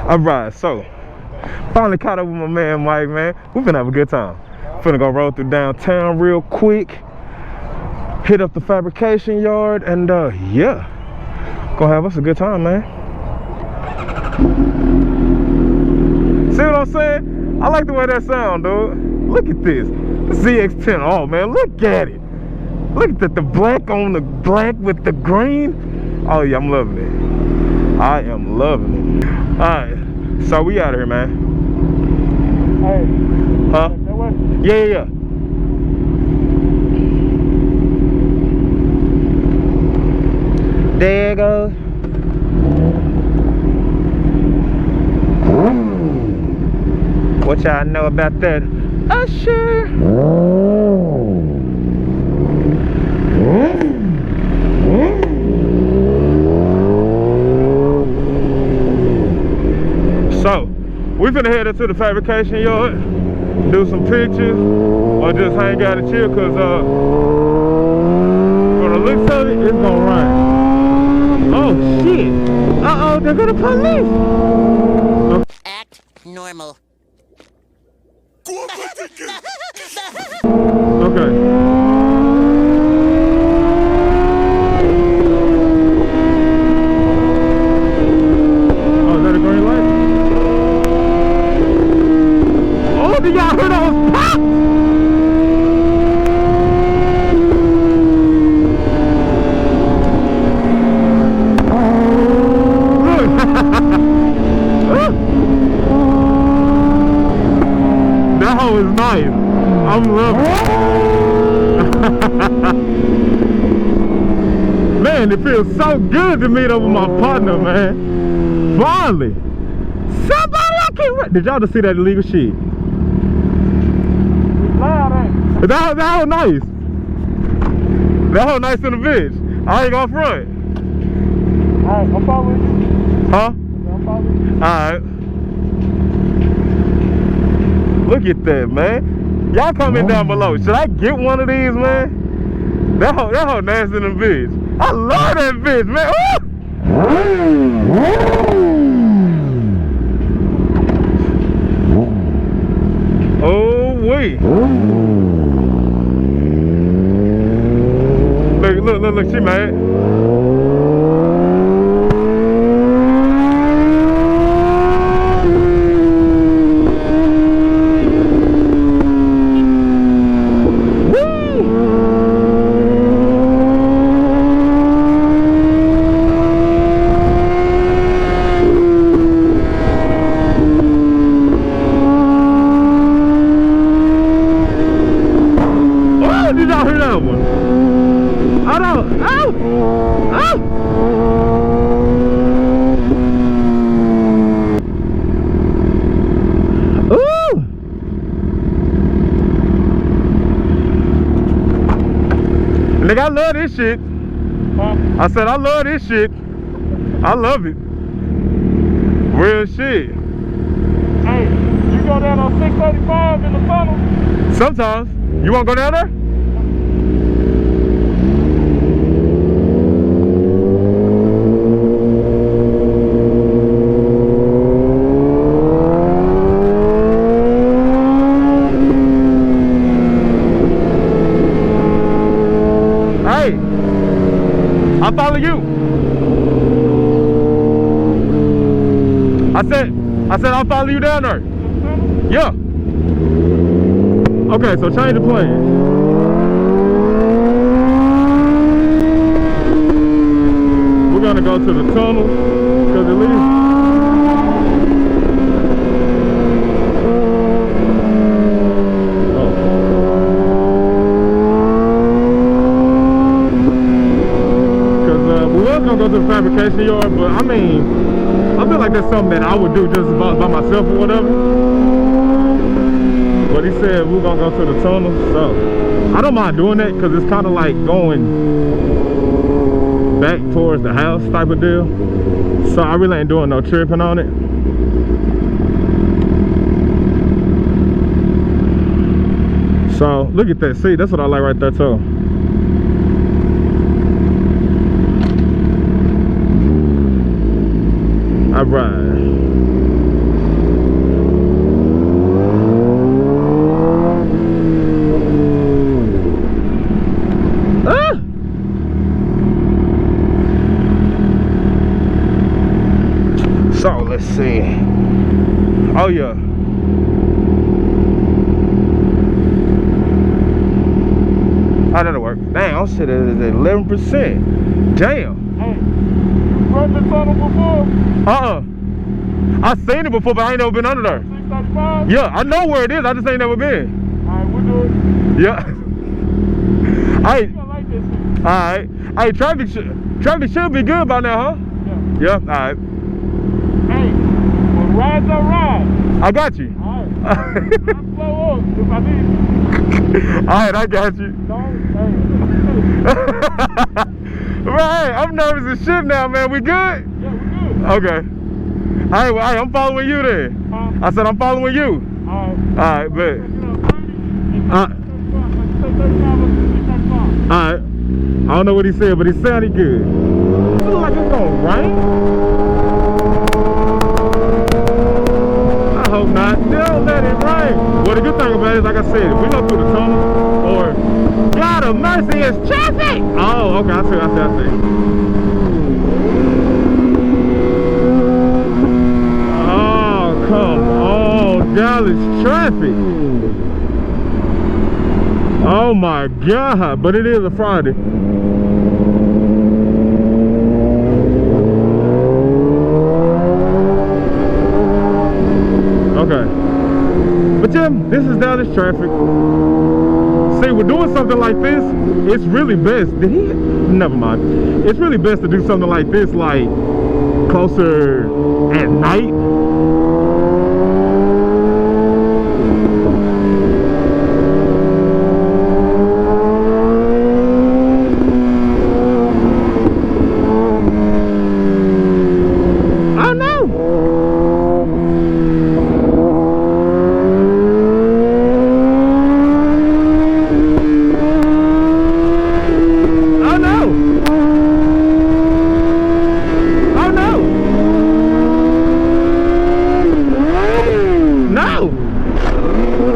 Alright, so finally caught up with my man Mike, man. We finna have a good time. Finna go roll through downtown real quick, hit up the fabrication yard, and yeah, gonna have us a good time, man. See what I'm saying? I like the way that sound, dude. Look at this, the ZX10R, man. Look at it. Look at the black on the black with the green. Oh yeah, I'm loving it. I am loving it. Alright, so we out of here, man. Hey. Huh? That way? Yeah. There it goes. What y'all know about that? Usher. So, we finna head into the fabrication yard, do some pictures, or just hang out and chill, cause for the looks of it, it's gonna rain. Oh shit! Uh-oh, they're gonna police! Okay. Act normal. Okay. Do y'all hear those pops? Look. That hoe is nice. I'm loving it. Man, it feels so good to meet up with my partner, man. Finally. Somebody I can't. Did y'all just see that illegal shit? That whole nice. That whole nice in the bitch. I ain't gonna front. Alright, I'm following you. Huh? I'm following you. Alright. Look at that, man. Y'all comment down below. Should I get one of these, man? That whole nice in the bitch. I love that bitch, man. Oh, wait. Look, she mad. Oh, did y'all hear that one? I don't. Oh! Ooh! Nigga, I love this shit. Huh? I said I love this shit. I love it. Real shit. Hey, you go down on 635 in the tunnel? Sometimes. You wanna go down there? I follow you. I said I'll follow you down there. Yeah. Okay, so change the plan. We're gonna go to the tunnel, cause at least gonna go to the fabrication yard, but I mean, I feel like that's something that I would do just by myself or whatever. But he said we're gonna go to the tunnel, so I don't mind doing that because it's kind of like going back towards the house type of deal. So I really ain't doing no tripping on it. So look at that. See, that's what I like right there too. All right. let's see. Oh yeah. Oh, that'll work. Dang, I'm shit at 11%. Damn. Hey, you run the tunnel before? I seen it before, but I ain't never been under there. 635? Yeah, I know where it is. I just ain't never been. Alright, we'll do it. Yeah. Hey. You gonna like this shit. Alright. Hey, traffic should be good by now, huh? Yeah. Yeah, alright. Hey, when rides are ride. I got you. Alright. I'll slow up if I need. Alright, I got you. Don't, hey. Right, I'm nervous as shit now, man. We good? Yeah, we good. Okay. Alright, well, I'm following you then. Huh? I said I'm following you. Alright. Alright, bet. Alright. I don't know what he said, but he sounded good. It looks like it's gonna rain. I hope not. Don't let it rain. Well, the good thing about it is, like I said, if we go through the tunnel, or God of mercy, it's traffic! Oh, okay, I see. Oh, come on, Dallas traffic. Oh my God, but it is a Friday. Okay. But yeah, this is Dallas traffic. See, we're doing something like this, it's really best. Did he? Never mind. It's really best to do something like this, like, closer at night.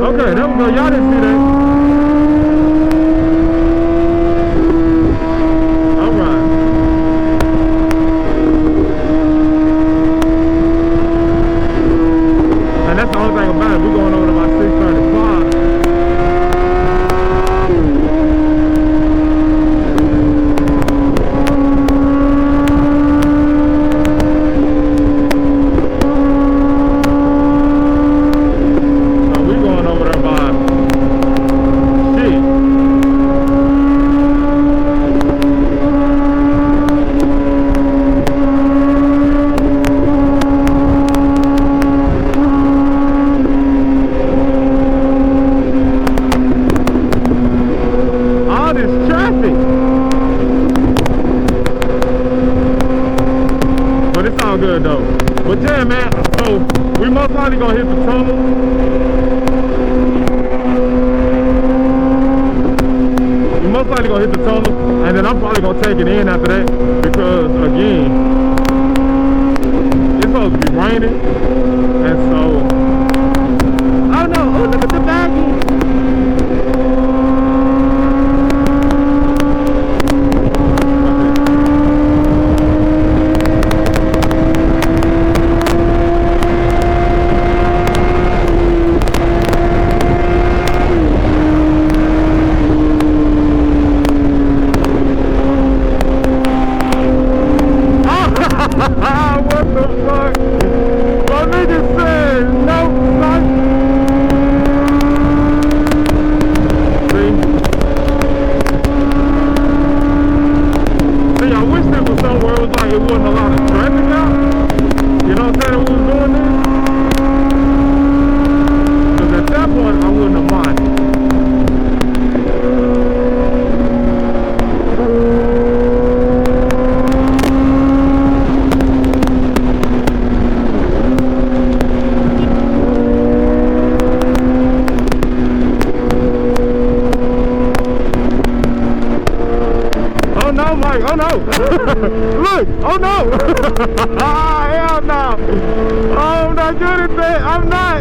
Okay, there we go. Y'all didn't see that. All right. And that's the only thing about it. We're going over to about 635. Good though. But yeah, man, so we most likely gonna hit the tunnel. We most likely gonna hit the tunnel, and then I'm probably gonna take it in after that, because again, it's supposed to be raining, and so oh no, oh look at the baggie. What the fuck? My nigga said no, son. See, I wish there was somewhere it was like it wasn't a lot of traffic out. You know what I'm saying? We was doing this. Because at that point, I wouldn't have minded. Oh no! Look! Oh no! Hell no! Oh, I'm not good at that! I'm not!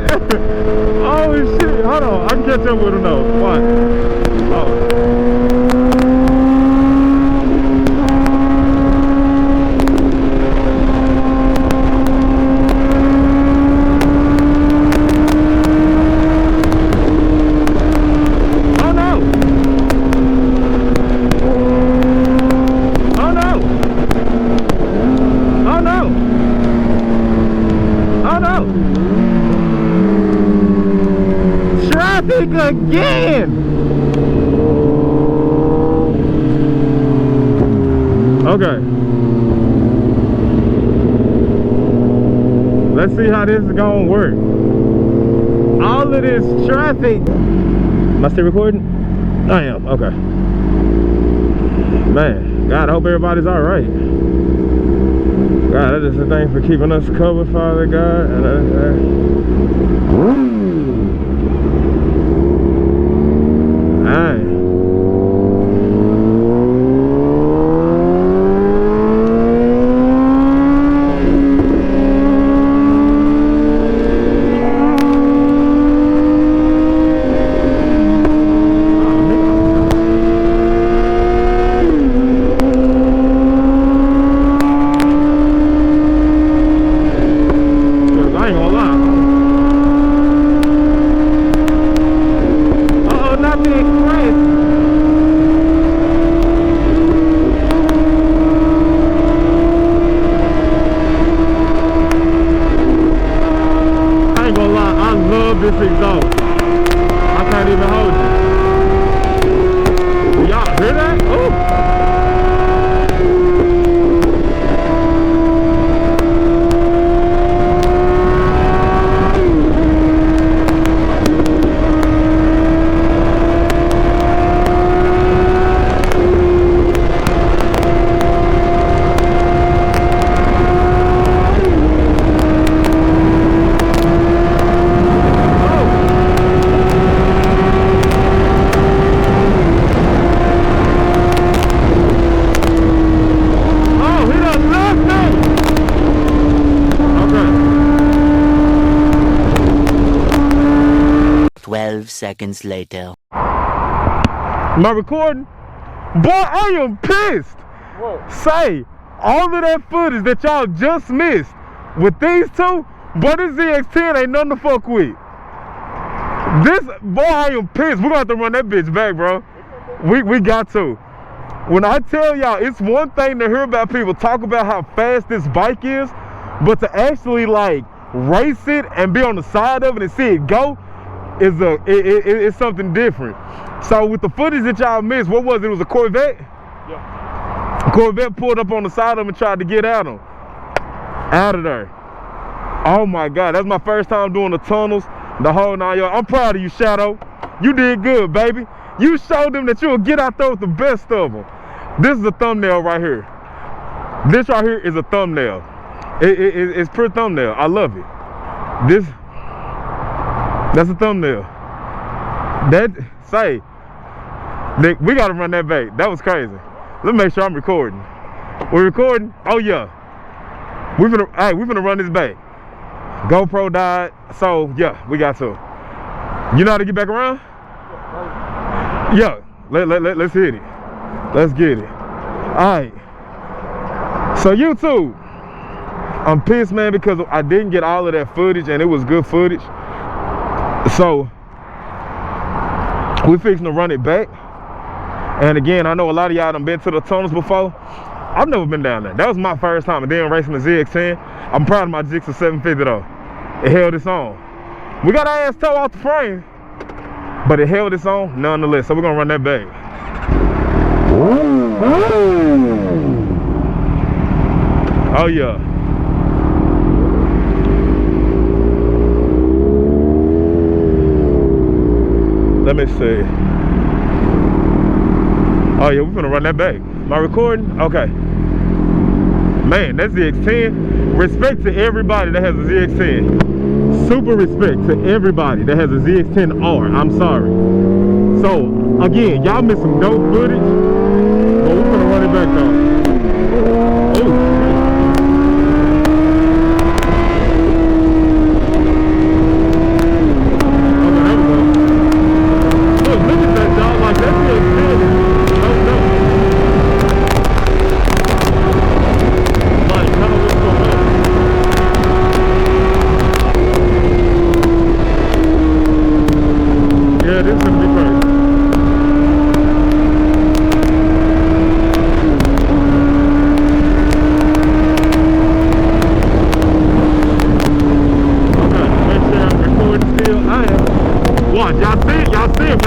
Oh shit! Hold on, I can catch up with him though. Watch. Oh. out. Traffic again. Okay. Let's see how this is gonna work. All of this traffic. Am I still recording? I am. Okay. Man, God, I hope everybody's all right. God, that is the thing for keeping us covered, Father God. This exhaust, I can't even hold it. Y'all hear that? Ooh. Seconds later. Am I recording? Boy, I am pissed. What? Say, all of that footage that y'all just missed with these two, boy, this ZX10 ain't nothing to fuck with. This, boy, I am pissed. We're gonna have to run that bitch back, bro. We got to. When I tell y'all, it's one thing to hear about people talk about how fast this bike is, but to actually like race it and be on the side of it and see it go, it's something different. So with the footage that y'all missed, what was it? It was a Corvette? Yeah. A Corvette pulled up on the side of him and tried to get at him. Out of there. Oh my God, that's my first time doing the tunnels, the whole 9 yards. I'm proud of you, Shadow. You did good, baby. You showed them that you'll get out there with the best of them. This is a thumbnail right here. This right here is a thumbnail. It's pure thumbnail. I love it. That's a thumbnail. We gotta run that back. That was crazy. Let me make sure I'm recording. We're recording? Oh yeah. We're gonna run this back. GoPro died, so yeah, we got to. You know how to get back around? Yeah, let's hit it. Let's get it. Alright. So YouTube, I'm pissed, man, because I didn't get all of that footage and it was good footage. So we're fixing to run it back. And again, I know a lot of y'all done been to the tunnels before. I've never been down there. That was my first time, and then racing the ZX10. I'm proud of my Gsxr 750 though. It held its own. We got our ass toe off the frame, but it held its own nonetheless. So we're gonna run that back. Oh yeah. Let me see. Oh yeah, we're gonna run that back. Am I recording? Okay. Man, that's ZX10. Respect to everybody that has a ZX10. Super respect to everybody that has a ZX10R. I'm sorry. So again, y'all missed some dope footage, but we're gonna run it back though. Oh.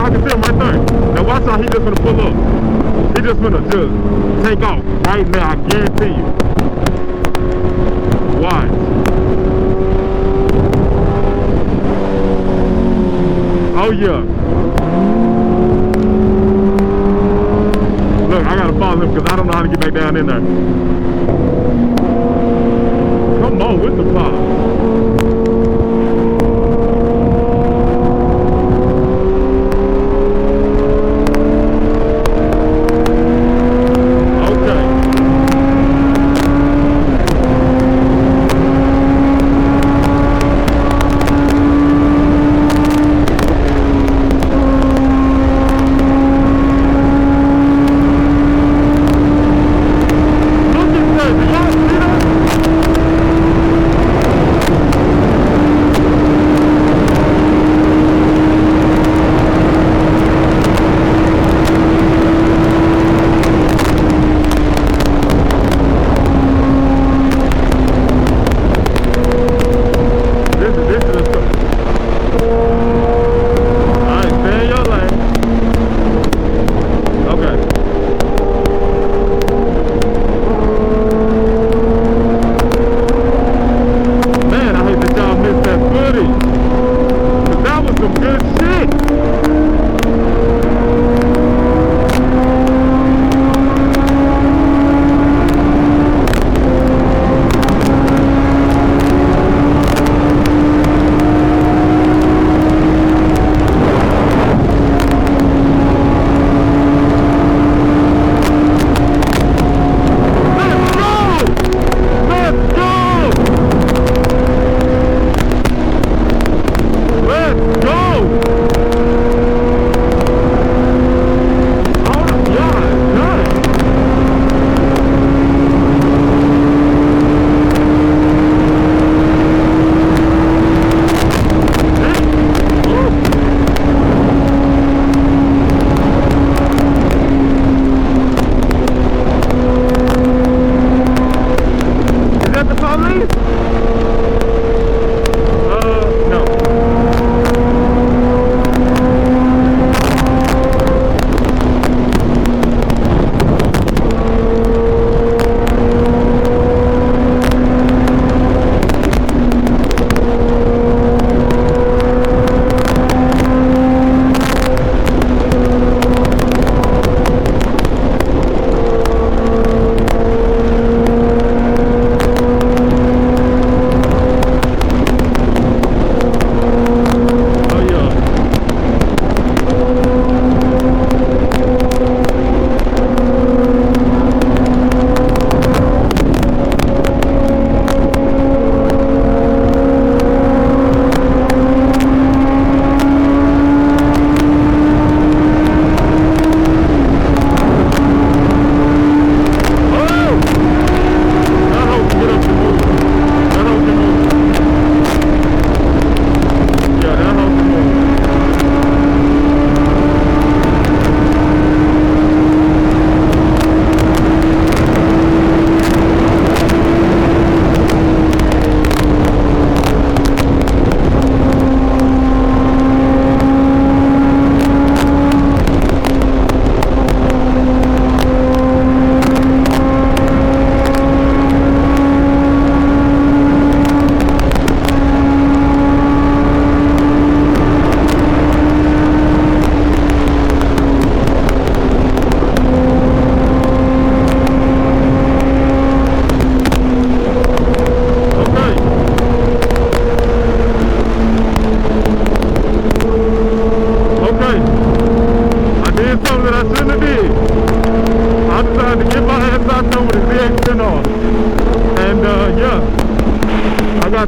I can see him right there. Now watch how he just gonna pull up. He just gonna just take off right now, I guarantee you. Watch. Oh yeah. Look, I gotta follow him because I don't know how to get back down in there. Come on with the pop.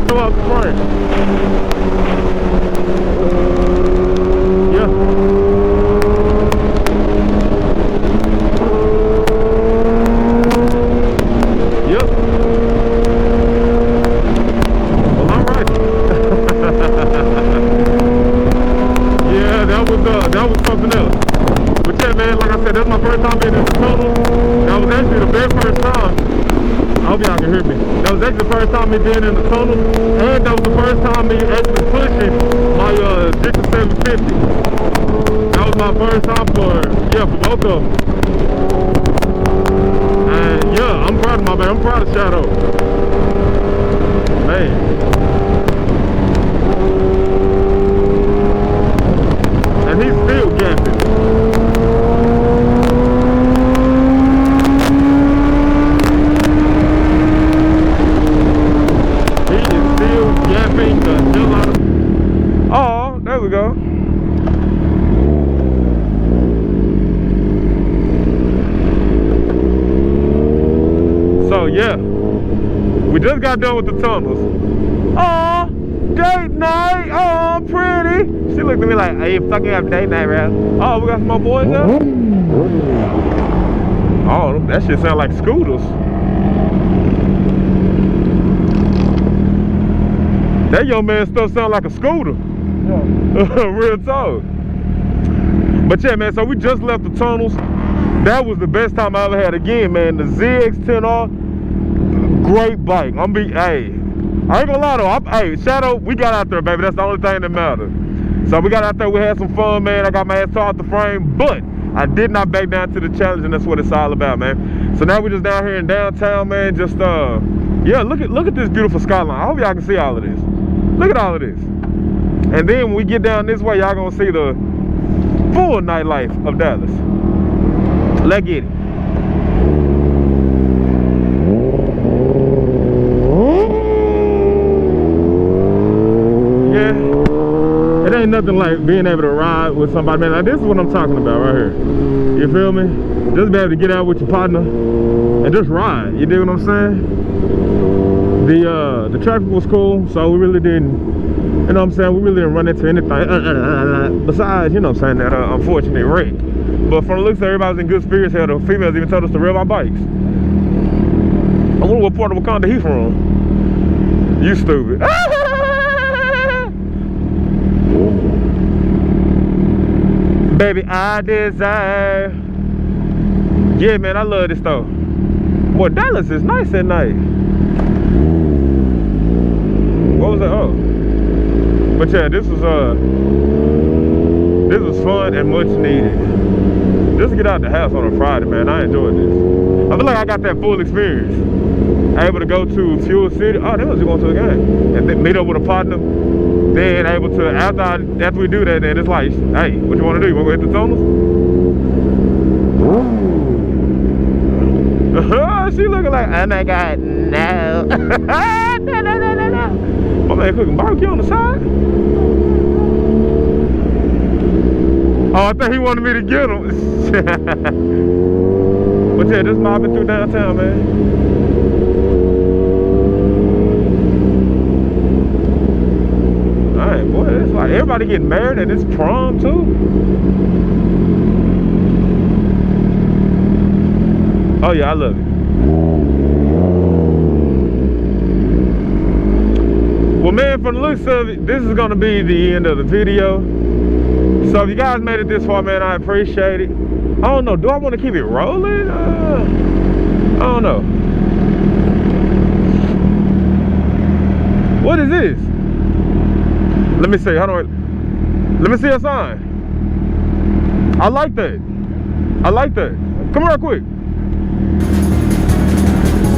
throw out the front. Yeah. Yep. Well, all right. Yeah, that was something else. But yeah, man, like I said, that's my first time being in the tunnel. That was actually the very first time. I hope y'all can hear me. That was actually the first time me being in the tunnel, and that was the first time me actually pushing my Gsxr 750. That was my first time for both of them. And yeah, I'm proud of my man. I'm proud of Shadow. Man. And he's still gapping. He is still gapping the hell out of. Oh, there we go. So yeah, we just got done with the tunnels. Oh, date night. Oh, pretty. She looked at me like, "Hey, you fucking have date night, right?" Oh, we got some more boys out. Oh, that shit sound like scooters. That young man stuff sound like a scooter. Yeah. Real talk. But yeah, man, so we just left the tunnels. That was the best time I ever had. Again, man, the ZX10R, great bike. Hey, I ain't gonna lie though. Hey, Shadow, we got out there, baby. That's the only thing that matters. So we got out there, we had some fun, man. I got my ass tore out the frame, but I did not back down to the challenge, and that's what it's all about, man. So now we're just down here in downtown, man. Just yeah, look at this beautiful skyline. I hope y'all can see all of this. Look at all of this. And then when we get down this way, y'all gonna see the full nightlife of Dallas. Let's get it. Yeah, it ain't nothing like being able to ride with somebody, man. Like, this is what I'm talking about right here. You feel me? Just be able to get out with your partner and just ride. You dig what I'm saying? The traffic was cool, so we really didn't, you know what I'm saying, we really didn't run into anything besides, you know what I'm saying, that unfortunate wreck. But from the looks of it, everybody's in good spirits. Hell, the females even told us to rev our bikes. I wonder what part of Wakanda he's from. You stupid. Baby, I desire. Yeah, man, I love this though. Boy, Dallas is nice at night. What was that? Oh. But yeah, this was fun and much needed. Just to get out the house on a Friday, man. I enjoyed this. I feel like I got that full experience. Able to go to Fuel City. Oh, they was going to a game. And then meet up with a partner. Then able to, after we do that, then it's like, hey, what you want to do? You want to go hit the tunnels? She looking like, oh my God, no. No. My man cooking barbecue on the side. Oh, I think he wanted me to get him. But yeah, just mobbing through downtown, man. Alright, boy, it's like everybody getting married and it's prom too. Oh yeah, I love it. Well, man, from the looks of it, this is gonna be the end of the video. So if you guys made it this far, man, I appreciate it. I don't know, do I want to keep it rolling? I don't know. What is this? Let me see, how do I, let me see a sign. I like that. I like that. Come here real quick.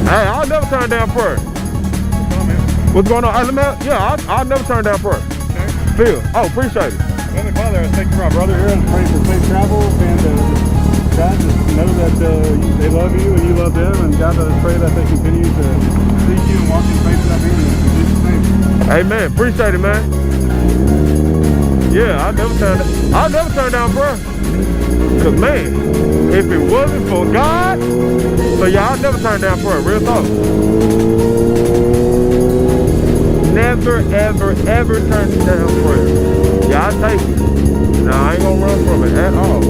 Hey, I'll never turn down prayer. What's going on? I'll never turn down prayer. Okay. Phil, oh, appreciate it. Heavenly Father, I thank you for our brother here and pray for safe travels, and God, just know that they love you and you love them, and God, I pray that they continue to seek you and walk in faith without being in Jesus' name. Amen. Appreciate it, man. Yeah, I'll never turn down prayer. Cause man, if it wasn't for God, so yeah, I'll never turn down prayer. Real talk. Never, ever, ever turn down prayer. Yeah, I'll take it. No, I ain't gonna run from it at all.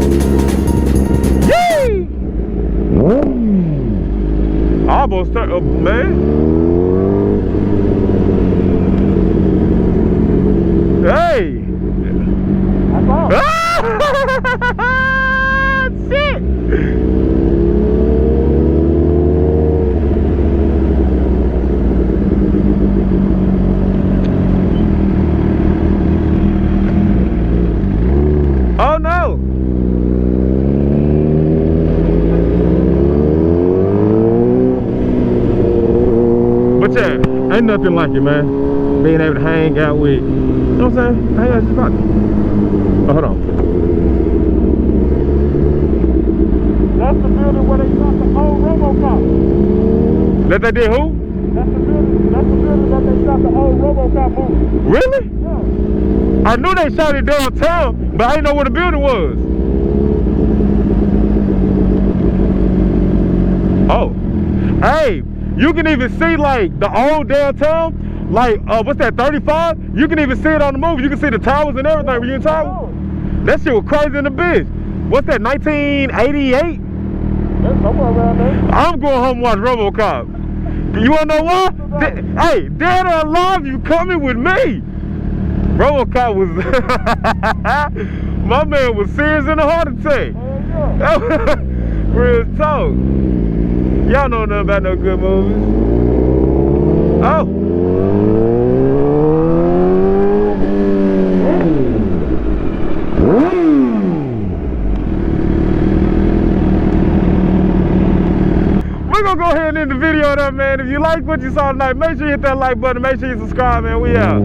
Yay! I almost turned up, man. Hey! That's all. Shit! Oh no! Ain't nothing like it, man. Being able to hang out with, you know what I'm saying? Hang out with your partner. Oh, hold on. That's the building where they shot the old RoboCop. That they did who? That's the building that they shot the old RoboCop movie. Really? Yeah. I knew they shot it downtown, but I didn't know where the building was. Oh. Hey, you can even see like the old downtown, like what's that, 35? You can even see it on the movie. You can see the towers and everything. Were you in towers? That shit was crazy in the bitch. What's that, 1988? That's somewhere around there. I'm going home and watch RoboCop. You wanna know why? Hey, dead or alive, you coming with me? RoboCop was my man was serious in a heart attack. Real talk. Y'all know nothing about no good movies. Oh. We're gonna go ahead and end the video there, man. If you like what you saw tonight, make sure you hit that like button. Make sure you subscribe, man. We out.